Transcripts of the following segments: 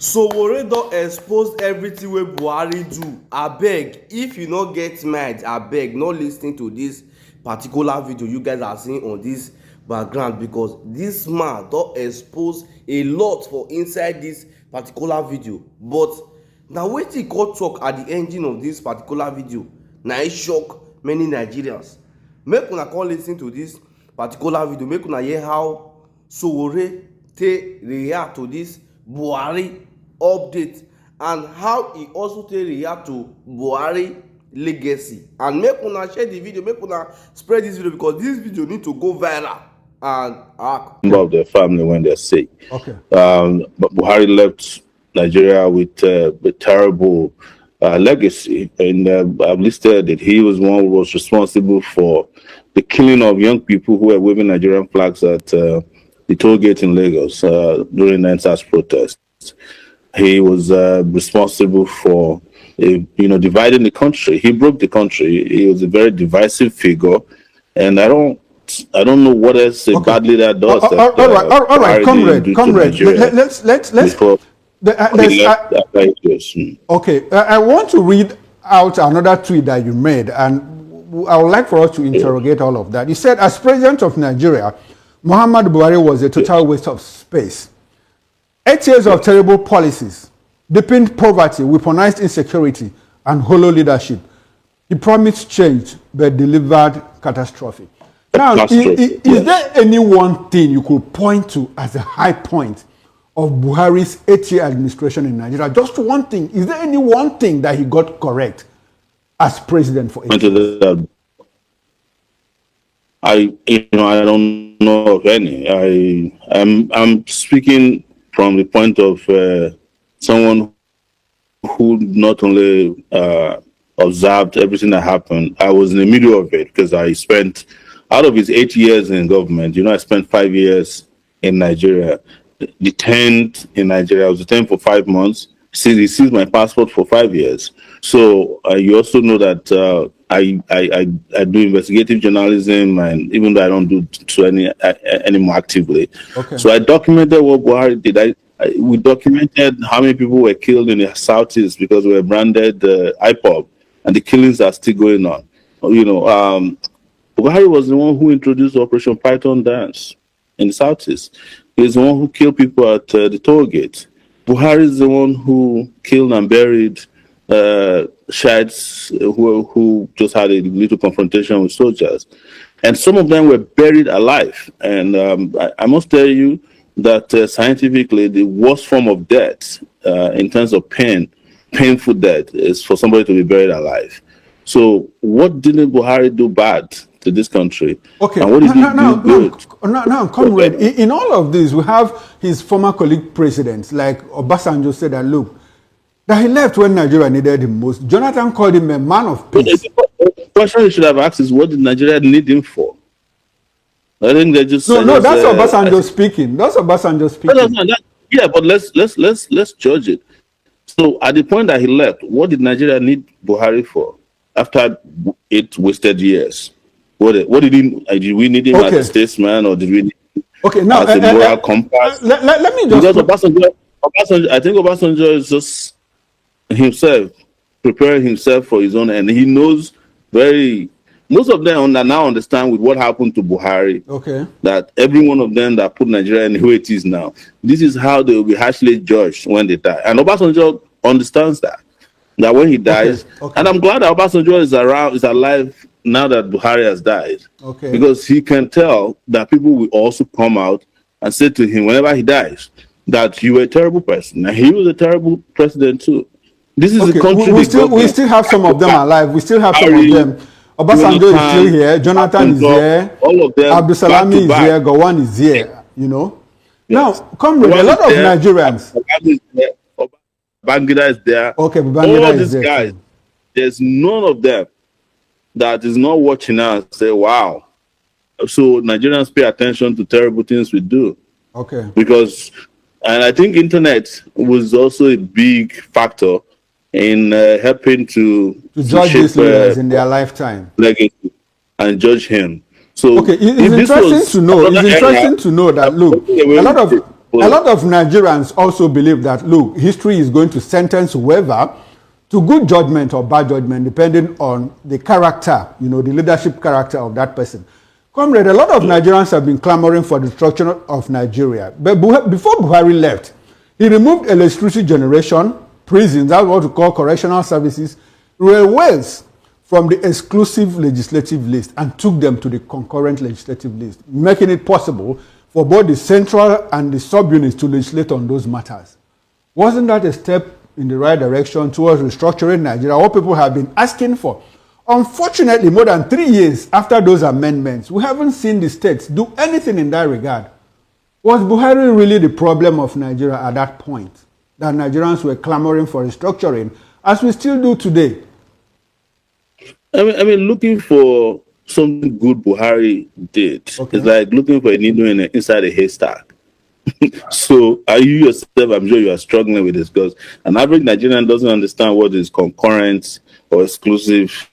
Sowore don expose everything wey Buhari do. Abeg, if you no get mind, abeg no lis ten to this particular video you guys are seeing on this background, because this man don expose a lot for inside this particular video. But na wetin he come talk at the ending of this particular video na e shock many Nigerians. Make una come lis ten to this particular video, make una hear how Sowore take react to this Buhari update and how he also take react to Buhari legacy. And make una share the video, make una spread this video, because this video need to go viral and member of their family when they're sick. Okay. But Buhari left Nigeria with a terrible legacy, and I've listed that he was one who was responsible for the killing of young people who were waving Nigerian flags at the toll gate in Lagos during the NSAS protests. He was responsible for dividing the country. He broke the country. He was a very divisive figure, and I don't know what else a bad leader does. All right, comrade. Let's. Okay, I want to read out another tweet that you made, and I would like for us to interrogate all of that. You said, as president of Nigeria, Muhammad Buhari was a total waste of space. 8 years of terrible policies, deepened poverty, weaponized insecurity, and hollow leadership. He promised change, but delivered catastrophe. Now, is there any one thing you could point to as a high point of Buhari's 8-year administration in Nigeria? Just one thing. Is there any one thing that he got correct as president for 8 years? I don't know of any. I'm speaking from the point of someone who not only observed everything that happened. I was in the middle of it because I spent, out of his 8 years in government, I spent 5 years in Nigeria. Detained in Nigeria. I was detained for 5 months. He seized my passport for 5 years. So you also know that I do investigative journalism, and even though I don't do so anymore actively. Okay. So I documented what Buhari did. We documented how many people were killed in the Southeast because we were branded IPOB, and the killings are still going on. Buhari was the one who introduced Operation Python Dance in the Southeast. He's the one who killed people at the toll gate. Buhari is the one who killed and buried Shiites who just had a little confrontation with soldiers. And some of them were buried alive. And I must tell you that scientifically, the worst form of death in terms of painful death, is for somebody to be buried alive. So what didn't Buhari do bad to this country? Okay. And what did he do good? Now, comrade, in all of this, we have his former colleague presidents, like Obasanjo said that, look, that he left when Nigeria needed him most. Jonathan called him a man of peace. The question you should have asked is, what did Nigeria need him for? I think they just no. That's Obasanjo speaking. That's Obasanjo speaking. Yeah, but let's judge it. So at the point that he left, what did Nigeria need Buhari for? After 8 wasted years, what did we need him as a statesman, or did we need him now, as a moral compass? Let me just, because Obasanjo, I think Obasanjo is just himself, preparing himself for his own, and he knows most of them now understand with what happened to Buhari. Okay. That every one of them that put Nigeria in who it is now, this is how they will be harshly judged when they die. And Obasanjo understands that when he dies, and I'm glad that Obasanjo is alive now that Buhari has died. Okay. Because he can tell that people will also come out and say to him whenever he dies that you were a terrible person. And he was a terrible president too. This is a country. We still have some of them alive. We still have some of them. Obasanjo is still here. Jonathan is here. All of them. Abdusalami is here. Gowon is here. Yes. Now, comrade, a lot of Nigerians. Babangida is there. Okay, Babangida all these guys. There's none of them that is not watching us and say, wow. So Nigerians pay attention to terrible things we do. Okay. Because, and I think internet was also a big factor in helping to judge these leaders in their lifetime, legacy, and judge him. So it's interesting to know. It's interesting to know that, look, a lot of a lot of Nigerians also believe that, look, history is going to sentence whoever to good judgment or bad judgment, depending on the character, the leadership character of that person. Comrade, a lot of Nigerians have been clamoring for the destruction of Nigeria. But before Buhari left, he removed electricity generation, prisons, that's what we call correctional services, railways from the exclusive legislative list and took them to the concurrent legislative list, making it possible for both the central and the subunits to legislate on those matters. Wasn't that a step in the right direction towards restructuring Nigeria, what people have been asking for? Unfortunately, more than 3 years after those amendments, we haven't seen the states do anything in that regard. Was Buhari really the problem of Nigeria at that point, that Nigerians were clamoring for restructuring, as we still do today? I mean, looking for something good Buhari did is like looking for a needle inside a haystack. So, are you yourself, I'm sure you are struggling with this, because an average Nigerian doesn't understand what is concurrent or exclusive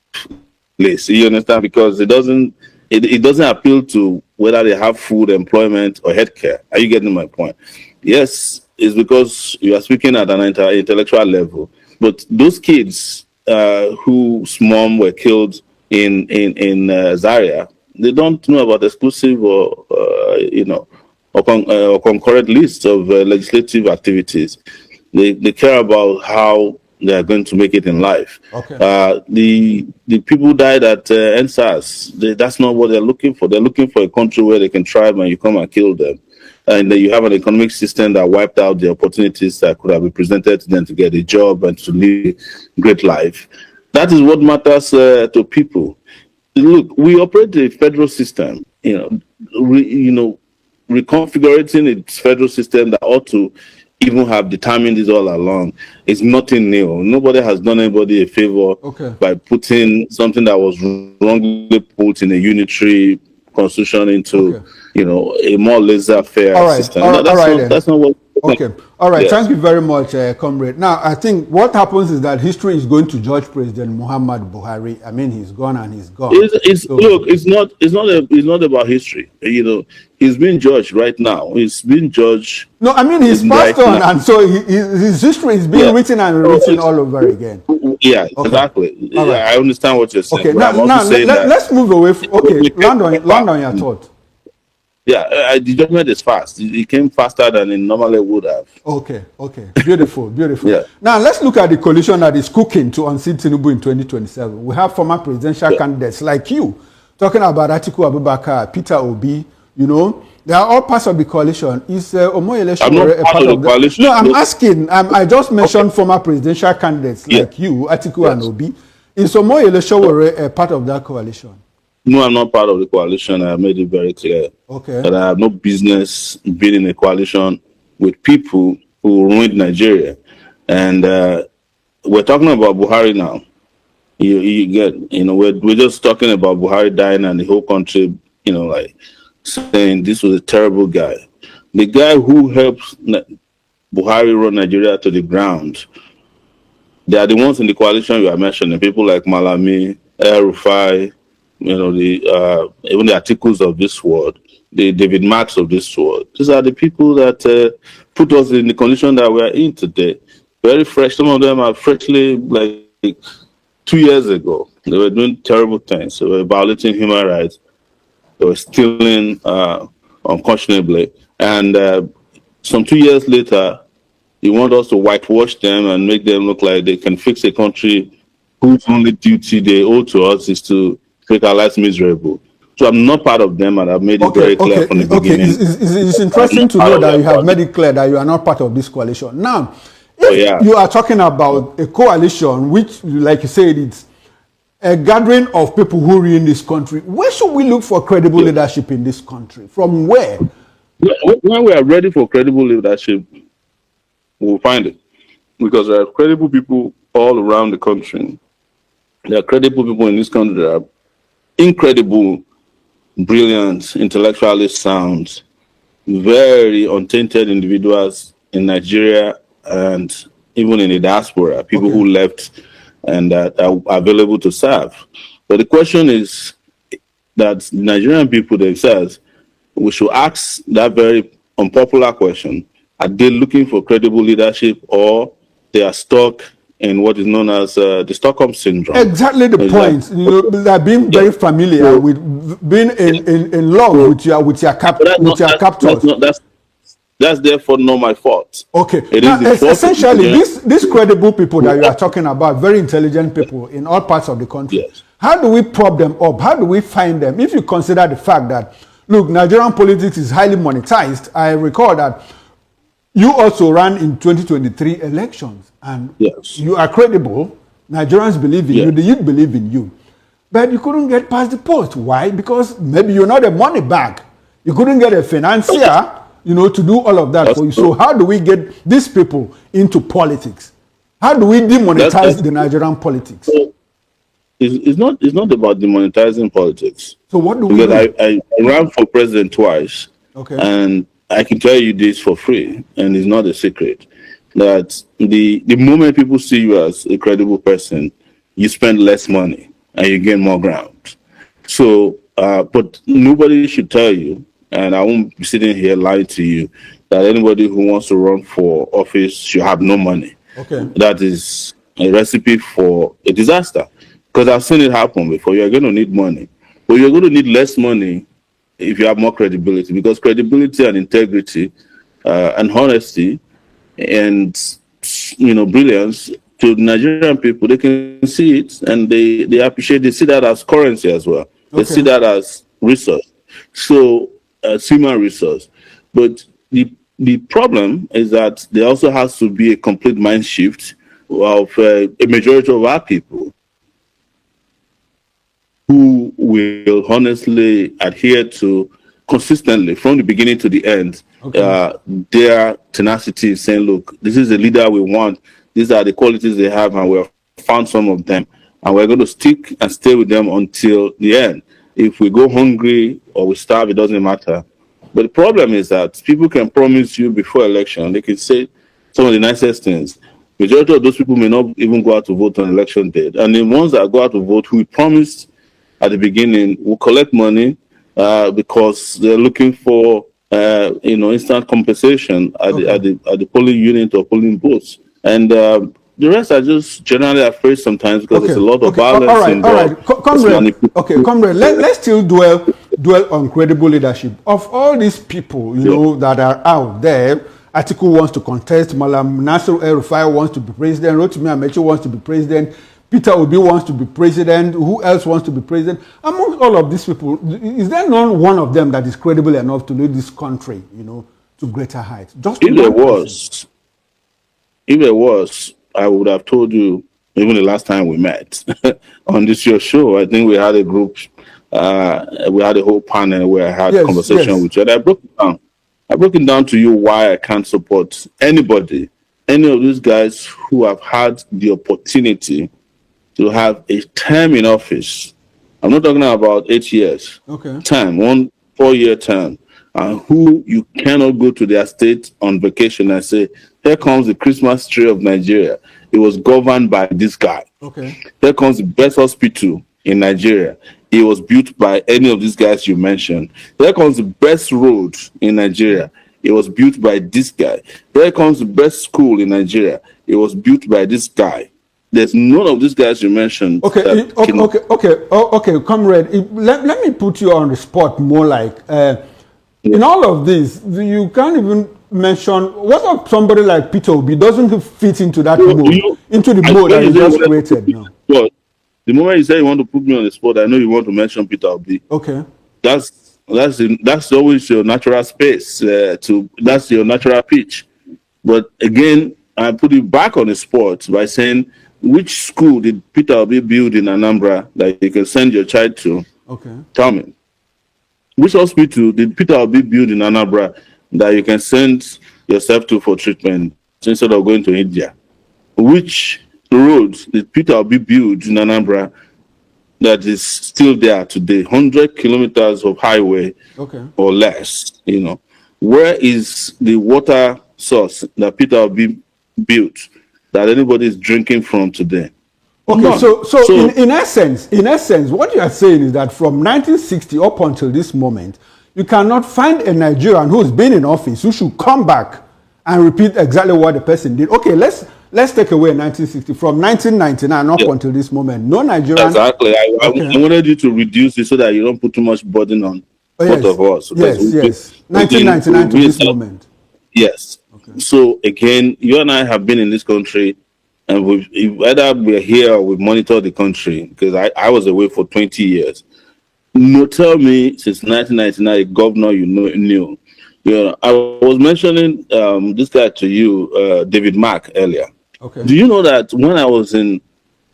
list. You understand? Because it doesn't appeal to whether they have food, employment, or healthcare. Are you getting my point? Yes, it's because you are speaking at an intellectual level. But those kids whose mom were killed in Zaria, they don't know about exclusive or concurrent lists of legislative activities. They care about how they are going to make it in life. The people died at NSAS. That's not what they're looking for. They're looking for a country where they can thrive and you come and kill them. And then you have an economic system that wiped out the opportunities that could have been presented to them to get a job and to live a great life. That is what matters to people. Look, we operate a federal system, reconfiguring its federal system that ought to even have determined this all along. It's nothing new. Nobody has done anybody a favor by putting something that was wrongly put in a unitary constitution into a more laissez-faire system. That's not what. All right. Thank you very much, comrade. Now, I think what happens is that history is going to judge President Muhammad Buhari. I mean, he's gone and he's gone. Look, it's not about history. He's being judged right now. He's being judged. No, I mean, he's passed on, now. And so his history is being written and rewritten all over again. Yeah, exactly. Right. I understand what you're saying. Okay, now let's move away. Land on your thought. Yeah, the judgment is fast. It came faster than it normally would have. Okay. Beautiful. Yeah. Now, let's look at the coalition that is cooking to unseat Tinubu in 2027. We have former presidential candidates like you talking about Atiku Abubakar, Peter Obi, they are all parts of the coalition. Is Omoyele Sowore a part of the coalition? No, I'm asking. I just mentioned former presidential candidates like you, Atiku and Obi. Is Omoyele Sowore a part of that coalition? No, I'm not part of the coalition. I made it very clear that I have no business being in a coalition with people who ruined Nigeria. And we're talking about Buhari now. You get, we're just talking about Buhari dying and the whole country, saying this was a terrible guy. The guy who helped Buhari run Nigeria to the ground, they are the ones in the coalition you are mentioning, people like Malami, El-Rufai, even the articles of this world, the David Marks of this world. These are the people that put us in the condition that we are in today. Very fresh. Some of them are freshly, like 2 years ago. They were doing terrible things. They were violating human rights. They were stealing unconscionably. And some 2 years later, you want us to whitewash them and make them look like they can fix a country whose only duty they owe to us is to make our lives miserable. So I'm not part of them, and I've made it very clear from the beginning. It's interesting to know that you have made it clear that you are not part of this coalition. Now, if you are talking about a coalition, which, like you said, it's a gathering of people who rule in this country, where should we look for credible leadership in this country? From where? When we are ready for credible leadership, we'll find it. Because there are credible people all around the country. There are credible people in this country that are incredible, brilliant, intellectually sound, very untainted individuals in Nigeria and even in the diaspora, people who left and that are available to serve. But the question is that Nigerian people themselves, we should ask that very unpopular question. Are they looking for credible leadership, or they are stuck in what is known as the Stockholm syndrome? Exactly the It's like, point. They're being yeah. very familiar So, with being in love so, with your but that's with not your captors. that's therefore not my fault. Okay. It is Now, the fault of the essentially, Nigerian these credible people that who you are talking about, very intelligent people in all parts of the country, yes. how do we prop them up? How do we find them? If you consider the fact that, look, Nigerian politics is highly monetized. I recall that you also ran in 2023 elections, and Yes. you are credible. Nigerians believe in Yeah. you. The youth believe in you. But you couldn't get past the post. Why? Because maybe you're not a money bag. You couldn't get a financier, to do all of that That's for you. So true. how do we get these people into politics? How do we demonetize That's the Nigerian politics? so it's not about demonetizing politics, So what do we because do? I ran for president twice, Okay. and I can tell you this for free, and it's not a secret, that the moment people see you as a credible person, you spend less money and you gain more ground. So, but nobody should tell you, and I won't be sitting here lying to you, that anybody who wants to run for office should have no money. Okay. That is a recipe for a disaster, because I've seen it happen before. You're going to need money, but you're going to need less money if you have more credibility, because credibility and integrity and honesty and brilliance, to Nigerian people, they can see it, and they appreciate. They see that as currency as well. They see Okay. that as resource. So human resource. But the problem is that there also has to be a complete mind shift of a majority of our people who will honestly adhere to consistently from the beginning to the end. Okay. Their tenacity is saying, look, this is the leader we want. These are the qualities they have, and we've found some of them. And we're going to stick and stay with them until the end. If we go hungry or we starve, it doesn't matter. But the problem is that people can promise you before election, they can say some of the nicest things. Majority of those people may not even go out to vote on election day. And the ones that go out to vote, who we promised at the beginning, will collect money because they're looking for instant compensation at the polling unit or polling booths. And the rest are just generally afraid sometimes, because there's a lot of violence All right. involved. Comrade. Okay, comrade. Let's still dwell on credible leadership. Of all these people, that are out there, Atiku wants to contest, Malam Nasir El-Rufai wants to be president, Rotimi Amechi wants to be president, Peter Obi wants to be president, who else wants to be president? Among all of these people, is there not one of them that is credible enough to lead this country, to greater heights? Just If there was, I would have told you even the last time we met on this your show. I think we had a group, we had a whole panel where I had a conversation with you, and I broke it down. I broke it down to you why I can't support any of these guys who have had the opportunity to have a term in office. I'm not talking about 8 years. Okay. Term, 1 4-year term, who you cannot go to their state on vacation and say, here comes the Christmas tree of Nigeria. It was governed by this guy. Okay. Here comes the best hospital in Nigeria. It was built by any of these guys you mentioned. Here comes the best road in Nigeria. It was built by this guy. Here comes the best school in Nigeria. It was built by this guy. There's none of these guys you mentioned. Okay, comrade. Let me put you on the spot more like, in all of this, you can't even mention, what of somebody like Peter Obi doesn't fit into that mode, into the mode that you just created now? Well, the moment you say you want to put me on the spot, I know you want to mention Peter Obi. Okay. That's always your natural space. That's your natural pitch. But again, I put you back on the spot by saying, which school did Peter Obi build in Anambra that you can send your child to? Okay. Tell me. Which hospital did Peter Obi build in Anambra that you can send yourself to for treatment instead of going to India? Which roads did Peter Obi build in Anambra that is still there today? 100 kilometers of highway or less, Where is the water source that Peter Obi built that anybody is drinking from today? Okay, so in essence, what you are saying is that from 1960 up until this moment, you cannot find a Nigerian who's been in office who should come back and repeat exactly what the person did. Okay, let's take away 1960 from 1999 up Yeah, until this moment. No Nigerian. exactly. Okay. I wanted you to reduce it so that you don't put too much burden on Oh, both yes, of us, because yes. again, 1999 to this moment. yes. Okay. So again, you and I have been in this country, and whether we're here or we've monitored the country, because I was away for 20 years. No, tell me since 1999, a governor you know knew. You know, I was mentioning this guy to you, David Mack, earlier. Okay. Do you know that when I was in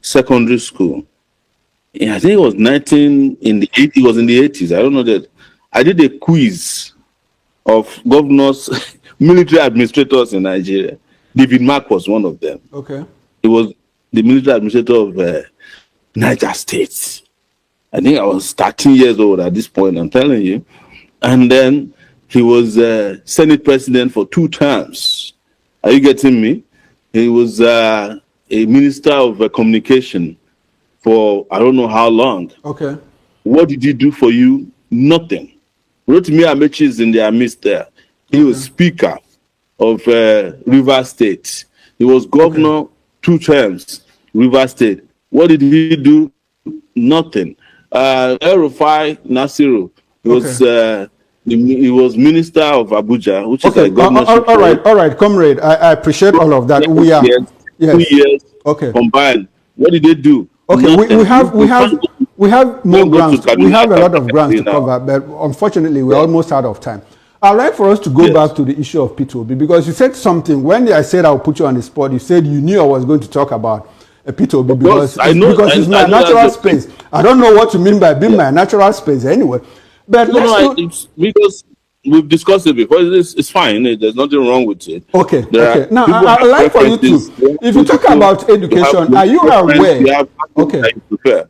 secondary school, yeah, I think it was 19 in the 80s, it was in the 80s. I don't know that. I did a quiz of governors, military administrators in Nigeria. David Mack was one of them. Okay. He was the military administrator of Niger State. I think I was 13 years old at this point, I'm telling you. And then he was Senate president for 2 terms. Are you getting me? He was a minister of communication for I don't know how long. Okay. What did he do for you? Nothing. Rotimi Amechi is in their midst there. He was speaker of River State. He was governor 2 terms, River State. What did he do? Nothing. El Rufai Nasiru was he was minister of Abuja, which is a governorship. All right, comrade. I appreciate all of that. We are years, yes. 2 years Okay. combined. What did they do? Okay, Nothing. we have more Don't go grounds. to We have a lot of Kaduna grounds to now. cover, but unfortunately, we're almost out of time. I'd like for us to go Yes. back to the issue of P2B, because you said something when I said I'll put you on the spot. You said you knew I was going to talk about a P2B because I know, because it's my I know natural that's space. I don't know what you mean by being my natural space anyway. But it's because we've discussed it before. It's fine. There's nothing wrong with it. Okay. Okay. Now, I'd like for you to, if you talk about education, are you aware? Okay.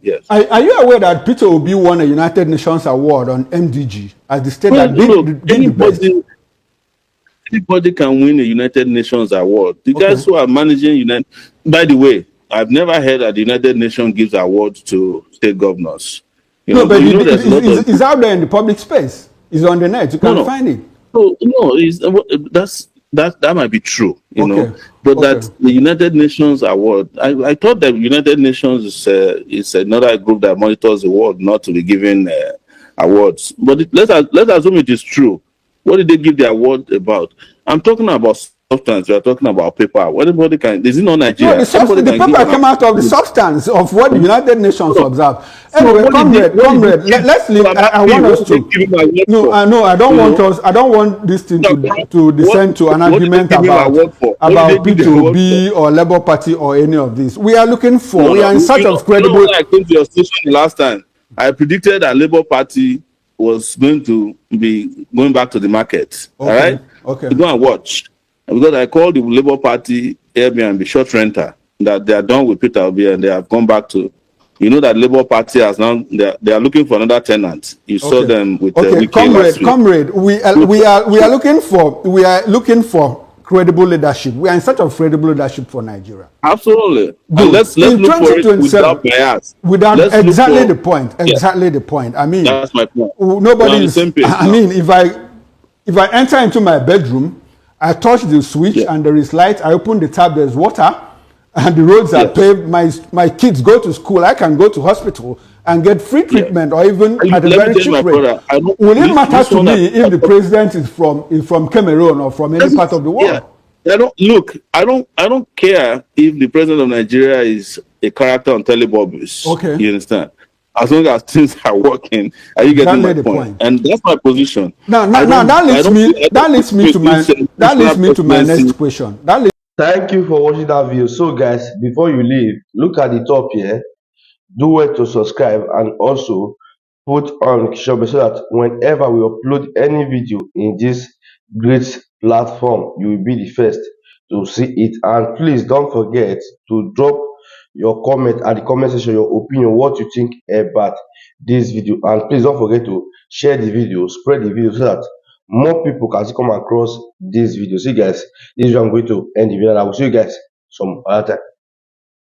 Yes. Are you aware that Peter Obi won a United Nations award on MDG as the state that did the best? Anybody can win a United Nations award. The guys who are managing by the way, I've never heard that the United Nations gives awards to state governors. But it's out there in the public space. It's on the net. You can find it. That might be true, know, but that the United Nations award. I thought that United Nations is another group that monitors the world, not to be given awards. But let's assume it is true. What did they give the award about? I'm talking about substance. We are talking about paper. Anybody can. Is it not Nigeria? No, the paper came out of the substance of what the United Nations observed. Anyway, comrade, let's leave. I want us to. No, I don't want us. I don't want this thing to descend to an argument about P2B or Labour Party or any of this. We are looking for. We are in search of credible. When I came to your station last time, I predicted that Labour Party was going to be going back to the market. All right. Okay. You go and watch. Because I called the Labour Party Airbnb short renter that they are done with Peter Obi and they have gone back to, that Labour Party has now they are looking for another tenant. You saw them with comrade. We are looking for credible leadership. We are in search of credible leadership for Nigeria. Absolutely. And let's look for it without bias. Exactly the point. Exactly the point. I mean, that's my point. Nobody is. I mean, if I enter into my bedroom, I touch the switch and there is light. I open the tap, there's water, and the roads are paved. My kids go to school. I can go to hospital and get free treatment or even at a very cheap rate. Will it matter to me if the president is from Cameroon or from any part of the world? I don't care if the president of Nigeria is a character on telebobbies. Okay. You understand? As long as things are working, are you getting my point? And that's my position. Now that leads me to my next question. Thank you for watching that video. So guys, before you leave, look at the top here. Do well to subscribe and also put on notification bell so that whenever we upload any video in this great platform, you will be the first to see it. And please don't forget to drop your comment at the comment section, your opinion, what you think about this video. And please don't forget to share the video, spread the video so that more people can come across this video. See guys, this is where I'm going to end the video and I will see you guys some other time.